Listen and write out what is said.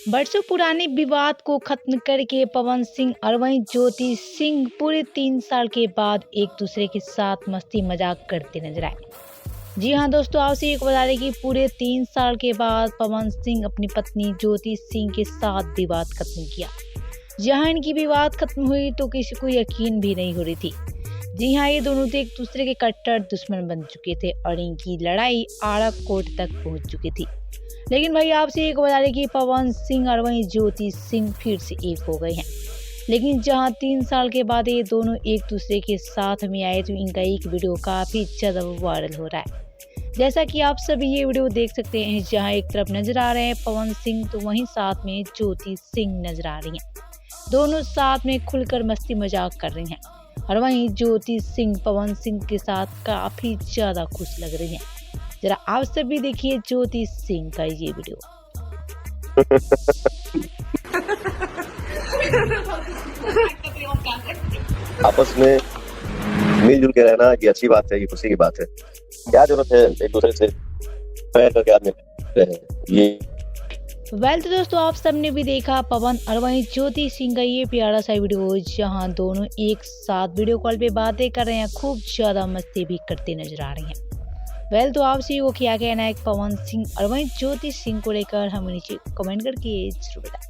बरसों पुराने विवाद को खत्म करके पवन सिंह और वहीं ज्योति सिंह पूरे 3 साल के बाद एक दूसरे के साथ मस्ती मजाक करते नजर आए। जी हाँ दोस्तों, आपसे एक बता दें कि पूरे 3 साल के बाद पवन सिंह अपनी पत्नी ज्योति सिंह के साथ विवाद खत्म किया। जहाँ इनकी विवाद खत्म हुई तो किसी को यकीन भी नहीं हो रही थी। जी हाँ, ये दोनों तो एक दूसरे के कट्टर दुश्मन बन चुके थे और इनकी लड़ाई आड़ा कोर्ट तक पहुंच चुकी थी। लेकिन भाई आपसे एक बता दें कि पवन सिंह और वहीं ज्योति सिंह फिर से एक हो गए हैं। लेकिन जहां 3 साल के बाद ये दोनों एक दूसरे के साथ में आए तो इनका एक वीडियो काफी ज्यादा वायरल हो रहा है। जैसा कि आप सभी ये वीडियो देख सकते हैं, जहां एक तरफ नजर आ रहे हैं पवन सिंह तो वहीं साथ में ज्योति सिंह नजर आ रही हैं। दोनों साथ में खुलकर मस्ती मजाक कर रही हैं और वहीं ज्योति सिंह पवन सिंह के साथ काफी ज्यादा खुश लग रही हैं। जरा आप सभी देखिए ज्योति सिंह का ये वीडियो। आपस में मिलजुल के रहना ये अच्छी बात है, ये खुशी की बात है। क्या जरूरत है एक दूसरे से पैर करके आदमी रहे ये। तो दोस्तों, आप सबने भी देखा पवन और वहीं ज्योति सिंह का ये प्यारा सा वीडियो, जहां दोनों एक साथ वीडियो कॉल पे बातें कर रहे हैं, खूब ज्यादा मस्ती भी करते नजर आ रहे हैं। तो आपसे वो क्या कहना है पवन सिंह और वहीं ज्योति सिंह को लेकर हमें नीचे कमेंट करके जरूर बताएं।